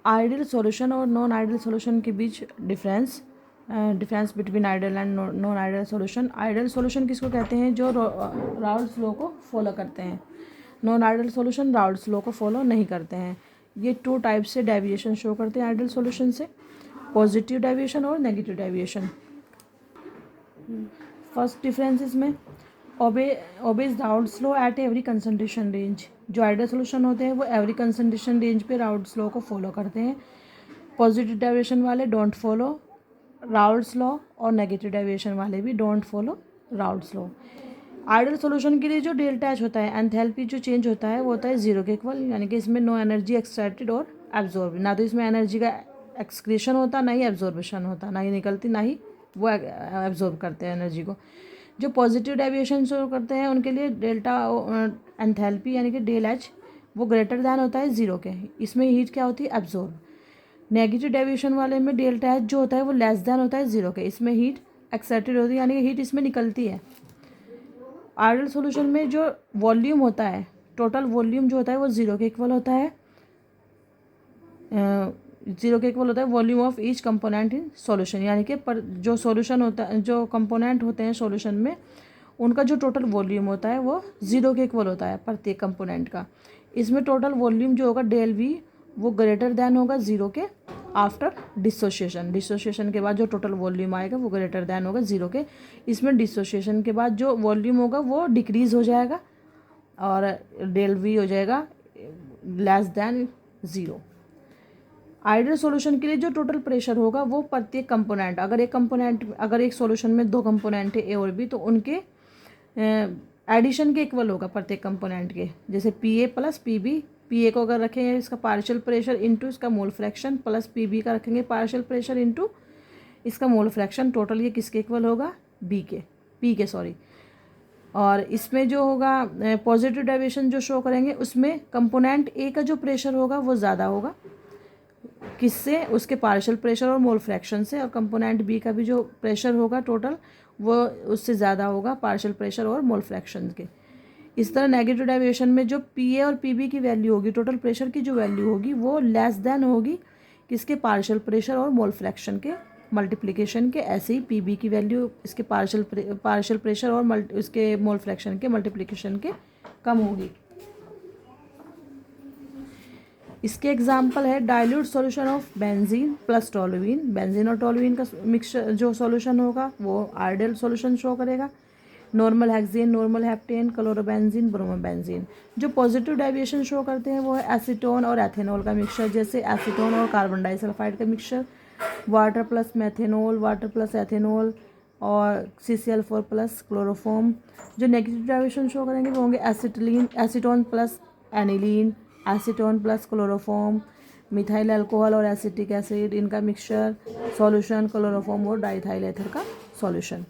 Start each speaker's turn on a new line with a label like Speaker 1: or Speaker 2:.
Speaker 1: Ideal solution और non ideal solution के बीच difference between ideal and non ideal solution. Ideal solution किसको कहते हैं? जो राउल्ट्स लॉ को फॉलो करते हैं। Non ideal solution Raoult's law को फॉलो नहीं करते हैं। ये 2 टाइप से डेविएशन शो करते हैं आइडियल सॉल्यूशन से, पॉजिटिव डेविएशन और नेगेटिव डेविएशन। फर्स्ट डिफरेंस इसमें obeys Raoult's law at every concentration range. जो आइडियल सॉल्यूशन होते हैं वो एवरी कंसंट्रेशन रेंज पे राउल्ट्स लॉ को फॉलो करते हैं। पॉजिटिव डेविएशन वाले डोंट फॉलो राउल्ट्स लॉ, और नेगेटिव डेविएशन वाले भी don't follow Raoult's law. Ideal solution के लिए जो डेल्टा एच होता है, एंथैल्पी जो चेंज होता है वो होता है 0 के इक्वल, यानी कि इसमें नो एनर्जी एक्सट्रैक्टेड और एब्जॉर्ब, ना तो इसमें एनर्जी का एक्सक्रीशन होता, ना ही एब्जॉर्बेशन होता, ना ही निकलती, ना ही वो एब्जॉर्ब करते हैं एनर्जी को। जो पॉजिटिव डेविएशन शो करते हैं उनके लिए डेल्टा एंथैल्पी यानी कि डेल एच वो ग्रेटर दैन होता है 0 के, इसमें हीट क्या होती है? एब्जॉर्ब। नेगेटिव डेविएशन वाले में डेल्टा एच जो होता है वो लेस दैन होता है 0 के, इसमें हीट एक्सर्टेड होती है, यानी कि हीट इसमें निकलती है। आइडियल सॉल्यूशन में जो वॉल्यूम होता है, टोटल वॉल्यूम जो होता है वो 0 के इक्वल होता है, 0 के इक्वल होता है volume of each component in solution, यानी कि पर जो सॉल्यूशन होता है, जो कंपोनेंट होते हैं सॉल्यूशन में, उनका जो टोटल वॉल्यूम होता है वो 0 के इक्वल होता है प्रत्येक कंपोनेंट का। इसमें टोटल वॉल्यूम जो होगा डेल वी वो ग्रेटर दैन होगा 0 के आफ्टर डिसोसिएशन के बाद जो टोटल वॉल्यूम आएगा वो ग्रेटर दैन होगा 0 के। इसमें डिसोसिएशन के बाद जो वॉल्यूम होगा वो डिक्रीज हो जाएगा और डेल वी हो जाएगा लेस दैन 0। आइडियल सॉल्यूशन के लिए जो टोटल प्रेशर होगा वो प्रत्येक कंपोनेंट, अगर एक सॉल्यूशन में 2 कंपोनेंट है ए और बी, तो उनके एडिशन के इक्वल होगा प्रत्येक कंपोनेंट के। जैसे P A plus P B, P A को अगर रखेंगे इसका पार्शियल प्रेशर इंटू इसका mole fraction, plus P B का रखेंगे पार्शियल प्रेशर इंटू इसका मोल फ्रैक्शन, टोटल ये किसके इक्वल होगा? पी के सॉरी। और इसमें जो होगा पॉजिटिव डेविएशन जो शो करेंगे उसमें कंपोनेंट ए का जो प्रेशर होगा वो ज़्यादा होगा, किससे? उसके पार्शियल प्रेशर और मोल फ्रैक्शन से, और कंपोनेंट बी का भी जो प्रेशर होगा टोटल वो उससे ज़्यादा होगा पार्शियल प्रेशर और मोल फ्रैक्शन के। इस तरह नेगेटिव डेविएशन में जो पी ए और पी बी की वैल्यू होगी, टोटल प्रेशर की जो वैल्यू होगी वो लेस देन होगी किसके? पार्शियल प्रेशर और मोल फ्रैक्शन के मल्टीप्लिकेशन के। ऐसे ही पी बी की वैल्यू इसके पार्शियल प्रेशर और इसके मोल फ्रैक्शन के मल्टीप्लिकेशन के कम होगी। इसके एग्जाम्पल है dilute solution of benzene plus toluene. Benzene और टोलुइन का मिक्सचर जो सॉल्यूशन होगा वो आइडियल सॉल्यूशन शो करेगा। Normal hexane, normal heptane, chlorobenzene, bromobenzene. जो पॉजिटिव डेविएशन शो करते हैं वो है एसीटोन और एथेनॉल का मिक्सचर, जैसे एसीटोन और कार्बन डाइसल्फाइड का mixture, water plus methanol, water plus ethanol, और CCl4 प्लस क्लोरोफॉर्म। जो नेगेटिव डेविएशन शो करेंगे वो होंगे acetone plus aniline, acetone plus chloroform, methyl alcohol और एसिटिक एसिड इनका मिक्सचर, सॉल्यूशन क्लोरोफॉर्म और डाइथाइल एथर का सॉल्यूशन।